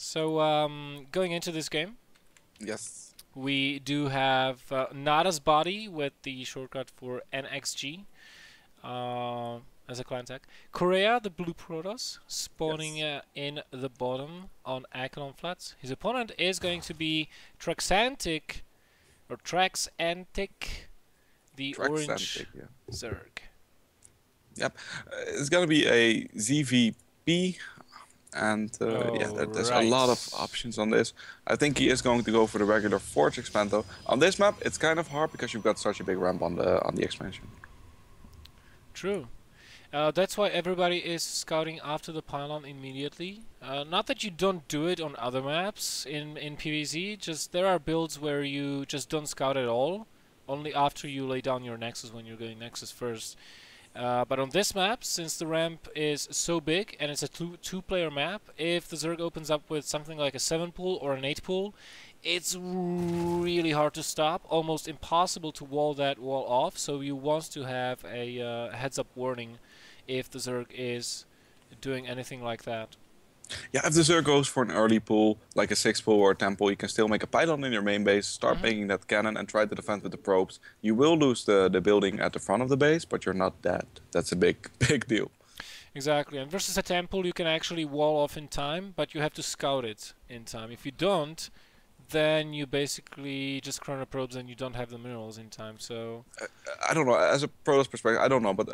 So, going into this game, Yes. we do have Nada's body with the shortcut for NXG as a client tag. Korea, the blue Protoss, spawning Yes. in the bottom on Acheron flats. His opponent is going to be Traxantic, or Traxantic, the orange Traxantic, yeah. Zerg. Yep. It's gonna be a ZVP, and yeah, Oh, there's a lot of right. options on this. I think he is going to go for the regular Forge expand though. On this map, it's kind of hard because you've got such a big ramp on the expansion. True. That's why everybody is scouting after the pylon immediately. Not that you don't do it on other maps in PvZ, just there are builds where you just don't scout at all, only after you lay down your Nexus when you're going Nexus first. But on this map, since the ramp is so big and it's a two-player map, if the Zerg opens up with something like a 7 pool or an 8 pool, it's really hard to stop, almost impossible to wall that wall off, so you want to have a heads-up warning if the Zerg is doing anything like that. Yeah, if the Zerg goes for an early pull, like a 6 pull or a 10 pull, you can still make a pylon in your main base, start Hmm. making that cannon and try to defend with the probes. You will lose the building at the front of the base, but you're not dead. That's a big, big deal. Exactly, and versus a temple you can actually wall off in time, but you have to scout it in time. If you don't, then you basically just chrono probes and you don't have the minerals in time, so... I don't know, as a Protoss perspective, I don't know, but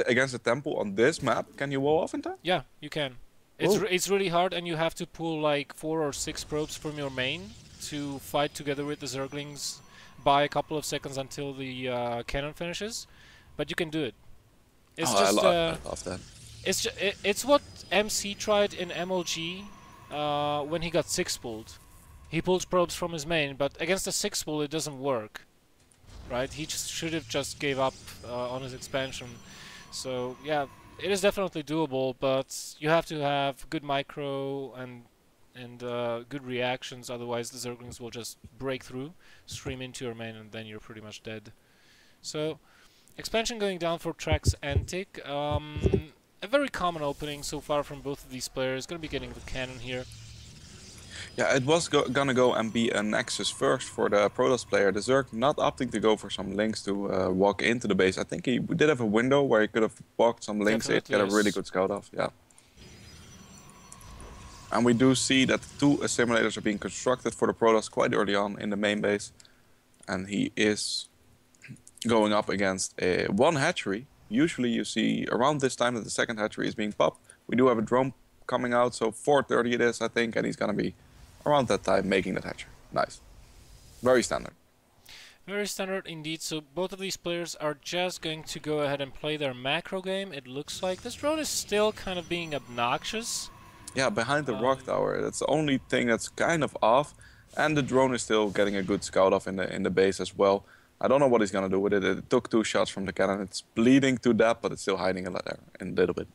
against a temple on this map, can you wall off in time? Yeah, you can. Oh. It's really hard, and you have to pull like 4 or 6 probes from your main to fight together with the Zerglings by a couple of seconds until the cannon finishes. But you can do it. It's Oh, just I love that. it's what MC tried in MLG when he got 6 pulled. He pulled probes from his main, but against a 6 pull it doesn't work, right? He just should have just gave up on his expansion. So yeah, it is definitely doable, but you have to have good micro and good reactions. Otherwise, the Zerglings will just break through, stream into your main, and then you're pretty much dead. So expansion going down for Traxantic. A very common opening so far from both of these players. Gonna be getting the cannon here. Yeah, it was gonna go and be a Nexus first for the Protoss player. The Zerg not opting to go for some links to walk into the base. I think he did have a window where he could have walked some links in, Definitely get a really yes. good scout off. Yeah. And we do see that 2 assimilators are being constructed for the Protoss quite early on in the main base. And he is going up against one hatchery. Usually you see around this time that the second hatchery is being popped. We do have a drone coming out, so 4:30 it is, I think, and he's gonna be around that time making that hatchery. Nice. Very standard. Very standard indeed. So both of these players are just going to go ahead and play their macro game. It looks like this drone is still kind of being obnoxious. Yeah, behind the rock tower. That's the only thing that's kind of off. And the drone is still getting a good scout off in the base as well. I don't know what he's gonna do with it. It took 2 shots from the cannon. It's bleeding to death, but it's still hiding a little bit.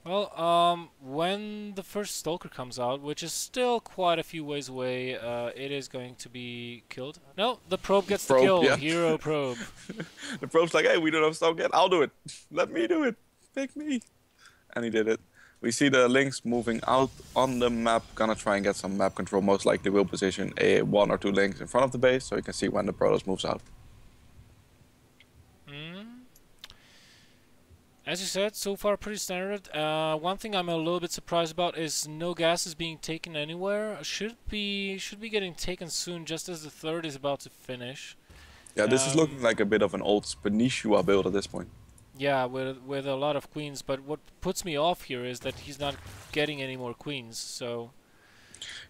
Well, when the first Stalker comes out, which is still quite a few ways away, it is going to be killed. No, the probe gets the Probe, kill. yeah. Hero probe. The probe's like, hey, we don't have stock yet. I'll do it. Let me do it. Pick me. And he did it. We see the links moving out on the map. Gonna try and get some map control. Most likely will position 1 or 2 links in front of the base so you can see when the Protoss moves out. As you said, so far pretty standard. One thing I'm a little bit surprised about is no gas is being taken anywhere. Should be getting taken soon, just as the third is about to finish. Yeah, this is looking like a bit of an old Spanichua build at this point. Yeah, with a lot of queens. But what puts me off here is that he's not getting any more queens. So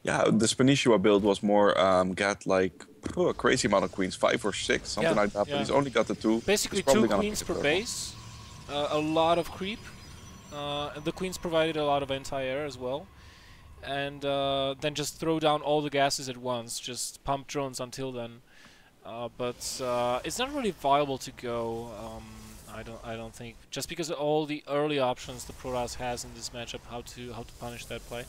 Yeah, the Spanichua build was more get like a crazy amount of queens, 5 or 6, something like that. But he's only got the 2. basically 2 queens per base. A lot of creep. The queens provided a lot of anti-air as well. And then just throw down all the gases at once. Just pump drones until then. But it's not really viable to go. I don't think, just because of all the early options the Protoss has in this matchup, how to punish that play.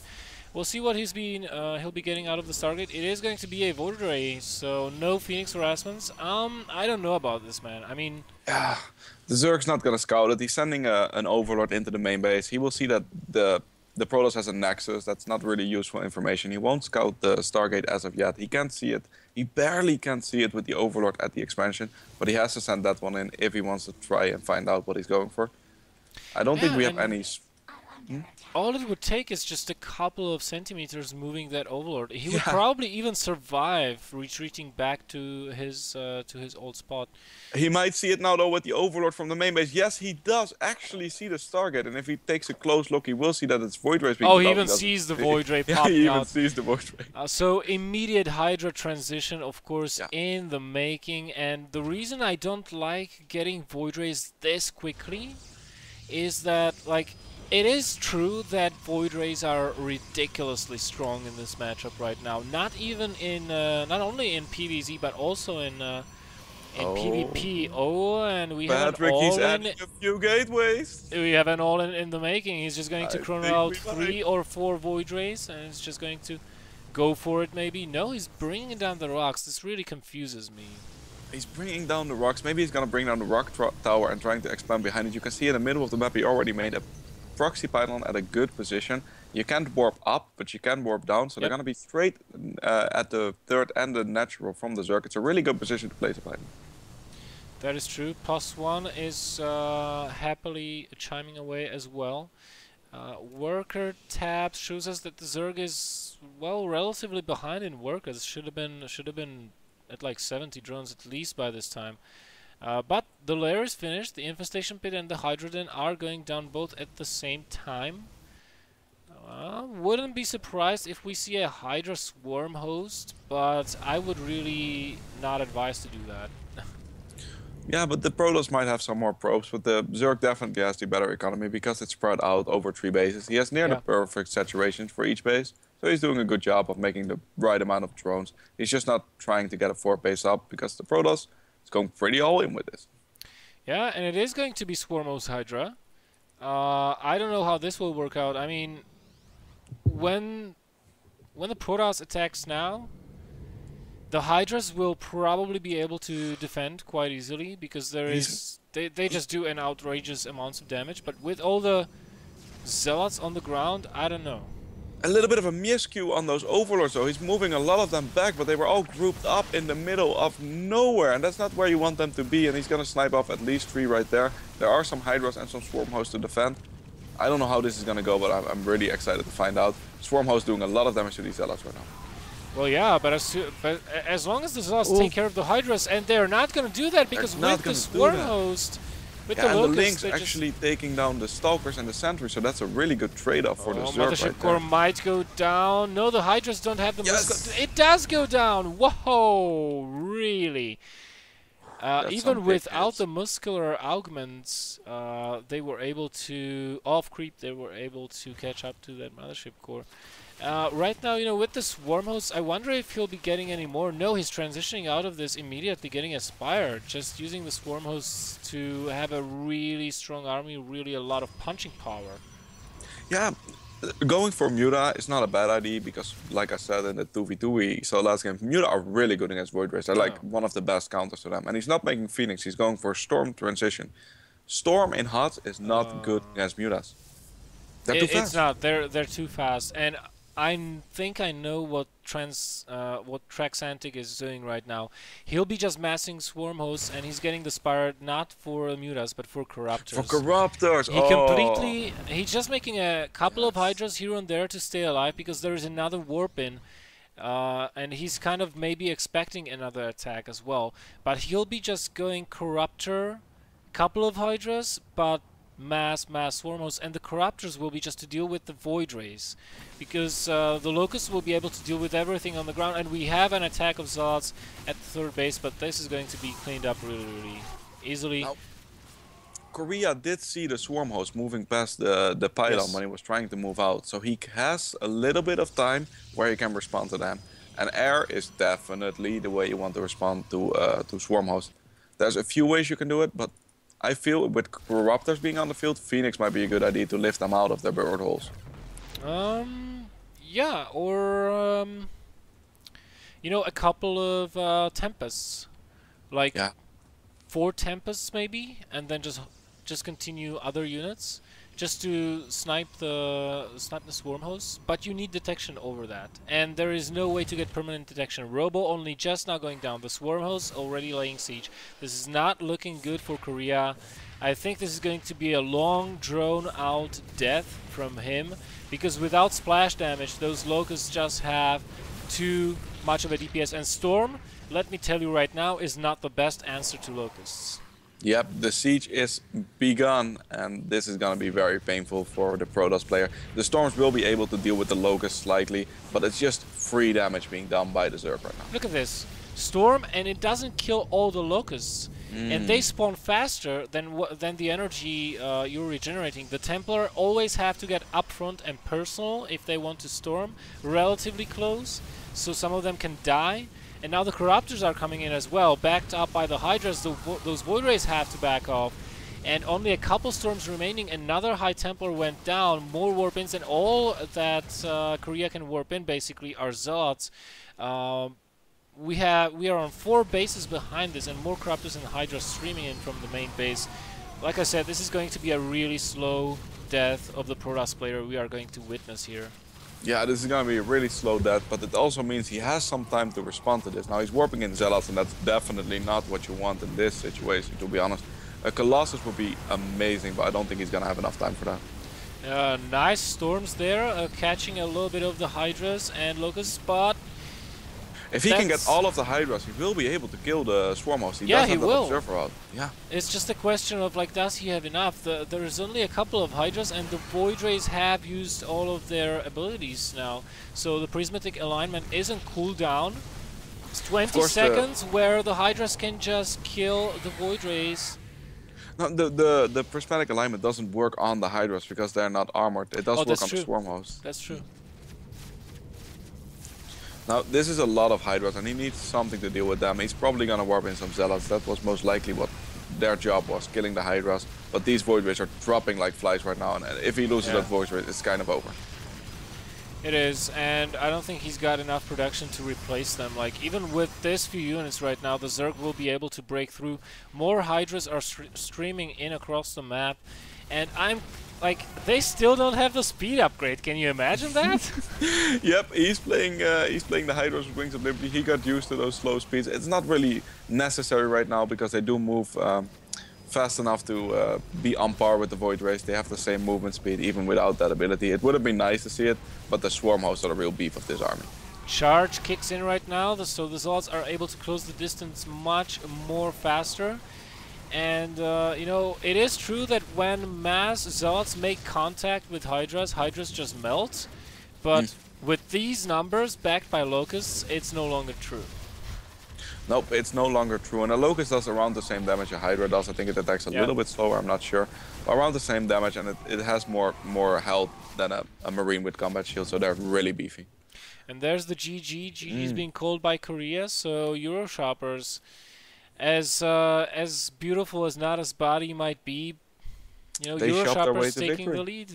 We'll see what he'll be getting out of the Stargate. It is going to be a voter race, so no Phoenix harassments. I don't know about this, man. I mean, yeah, the Zerg's not gonna scout it. He's sending an Overlord into the main base. He will see that the the Protoss has a Nexus. That's not really useful information. He won't scout the Stargate as of yet. He can't see it. He barely can see it with the Overlord at the expansion, but he has to send that one in if he wants to try and find out what he's going for. I don't think Yeah, we have and any... all it would take is just a couple of centimeters moving that Overlord. He would Yeah. probably even survive retreating back to his old spot. He might see it now, though, with the Overlord from the main base. Yes, he does actually see the Stargate, and if he takes a close look, he will see that it's Void Rays being Oh, he put out. even sees the Void Ray Yeah, popping he even out. sees the Void Ray. So immediate Hydra transition, of course, Yeah. in the making. And the reason I don't like getting Void Rays this quickly is that, like, it is true that Void Rays are ridiculously strong in this matchup right now. Not even in, not only in PvZ, but also in PvP. Oh, and we have an Patrick, he's all-in. adding a few gateways. We have an all-in in the making. He's just going to I chrono think out we 3 or 4 Void Rays, and it's just going to go for it maybe. No, he's bringing down the rocks. This really confuses me. He's bringing down the rocks. Maybe he's gonna bring down the rock tower and trying to expand behind it. You can see in the middle of the map he already made a proxy pylon at a good position. You can't warp up, but you can warp down. So they're gonna be straight at the third and the natural from the Zerg. It's a really good position to place a pylon. That is true. +1 is happily chiming away as well. Worker tabs shows us that the Zerg is, well, relatively behind in workers. Should have been at like 70 drones at least by this time. But the lair is finished. The infestation pit and the Hydrogen are going down both at the same time. Wouldn't be surprised if we see a Hydra swarm host, but I would really not advise to do that. Yeah, but the Protoss might have some more probes, but the Zerg definitely has the better economy because it's spread out over 3 bases. He has near the perfect saturation for each base, so he's doing a good job of making the right amount of drones. He's just not trying to get a 4th base up because the Protoss is going pretty all in with this. Yeah, and it is going to be Swarmos Hydra. I don't know how this will work out. I mean, when the Protoss attacks now, the Hydras will probably be able to defend quite easily because they just do an outrageous amounts of damage. But with all the Zealots on the ground, I don't know. A little bit of a miscue on those Overlords though. He's moving a lot of them back, but they were all grouped up in the middle of nowhere. And that's not where you want them to be. And he's gonna snipe off at least 3 right there. There are some Hydras and some Swarm hosts to defend. I don't know how this is gonna go, but I'm really excited to find out. Swarm host doing a lot of damage to these Zealots right now. Well, yeah, but as long as the Zealots take care of the Hydras, and they're not going to do that because with the Swarm host, with the and Locust, the Lynx actually taking down the Stalkers and the Sentries, so that's a really good trade-off for the Zerg Mothership right Core there. might go down. No, the Hydras don't have the It does go down! Whoa! Really? Even without the muscular augments, they were able to off-creep, they were able to catch up to that Mothership Core. Right now, you know, with the Swarm host, I wonder if he'll be getting any more. No, he's transitioning out of this immediately, getting a Spire, just using the Swarm hosts to have a really strong army, really a lot of punching power. Yeah, going for Muta is not a bad idea because, like I said in the 2v2 we saw last game, Muta are really good against Void Rays. They're like one of the best counters to them. And he's not making Phoenix, he's going for Storm transition. Storm in HUD is not good against Mutas. They're too fast. It's not. They're too fast. And I think I know what Traxantic is doing right now. He'll be just massing Swarm hosts, and he's getting the Spire not for Mutas, but for Corruptors. For Corruptors! He's just making a couple of Hydras here and there to stay alive, because there is another warp in. And he's kind of maybe expecting another attack as well. But he'll be just going Corruptor, couple of Hydras, but mass Swarm hosts, and the Corruptors will be just to deal with the Void Rays, because the Locusts will be able to deal with everything on the ground, and we have an attack of Zealots at the 3rd base, but this is going to be cleaned up really easily. Now, Korea did see the Swarm host moving past the pylon when he was trying to move out, so he has a little bit of time where he can respond to them. And air is definitely the way you want to respond to Swarm host. There's a few ways you can do it, but I feel with Corruptors being on the field, Phoenix might be a good idea to lift them out of their bird holes. Yeah, or you know, a couple of Tempests, like 4 Tempests maybe, and then just continue other units, just to snipe the swarm host, but you need detection over that, and there is no way to get permanent detection. Robo only just now going down. The swarm host already laying siege. This is not looking good for Korea. I think this is going to be a long, drawn-out death from him, because without splash damage, those locusts just have too much of a DPS. And Storm, let me tell you right now, is not the best answer to locusts. Yep, the siege is begun, and this is going to be very painful for the Protoss player. The Storms will be able to deal with the Locusts slightly, but it's just free damage being done by the Zerg right now. Look at this. Storm, and it doesn't kill all the locusts. And they spawn faster than the energy you're regenerating. The Templar always have to get upfront and personal if they want to storm, relatively close, so some of them can die. And now the Corruptors are coming in as well, backed up by the Hydras. Those Void Rays have to back off. And only a couple Storms remaining. Another High Templar went down. More Warp-ins, and all that Korea can warp in basically are Zealots. We are on 4 bases behind this, and more Corruptors and Hydras streaming in from the main base. Like I said, this is going to be a really slow death of the Protoss player we are going to witness here. Yeah, this is going to be a really slow death, but it also means he has some time to respond to this. Now, he's warping in Zealots, and that's definitely not what you want in this situation, to be honest. A Colossus would be amazing, but I don't think he's going to have enough time for that. Nice Storms there, catching a little bit of the Hydras and Locusts, but if he can get all of the Hydras, he will be able to kill the Swarm host. Yeah, he will. Observer out. Yeah. It's just a question of, like, does he have enough? There is only a couple of Hydras, and the Void Rays have used all of their abilities now. So the Prismatic Alignment isn't cooldown. It's 20 seconds where the Hydras can just kill the Void Rays. No, the Prismatic Alignment doesn't work on the Hydras because they're not armored. It does work on the Swarm host. That's true. Now, this is a lot of Hydras, and he needs something to deal with them. He's probably going to warp in some Zealots. That was most likely what their job was, killing the Hydras. But these Void Rays are dropping like flies right now, and if he loses that Void Ray, it's kind of over. It is, and I don't think he's got enough production to replace them. Like, even with this few units right now, the Zerg will be able to break through. More Hydras are streaming in across the map, and I'm... like, they still don't have the speed upgrade. Can you imagine that? Yep, he's playing the Hydras with Wings of Liberty. He got used to those slow speeds. It's not really necessary right now because they do move fast enough to be on par with the Void Rays. They have the same movement speed even without that ability. It would have been nice to see it, but the Swarm hosts are the real beef of this army. Charge kicks in right now, so the Zealots are able to close the distance much more faster. And, you know, it is true that when mass Zealots make contact with Hydras, Hydras just melt. But with these numbers backed by Locusts, it's no longer true. Nope, it's no longer true. And a Locust does around the same damage a Hydra does. I think it attacks a little bit slower, I'm not sure. Around the same damage, and it has more health than a Marine with combat shield, so they're really beefy. And there's the GG. GG is being called by Korea, so Euro shoppers... As beautiful as Nada's body might be, you know, Euro shoppers taking the lead.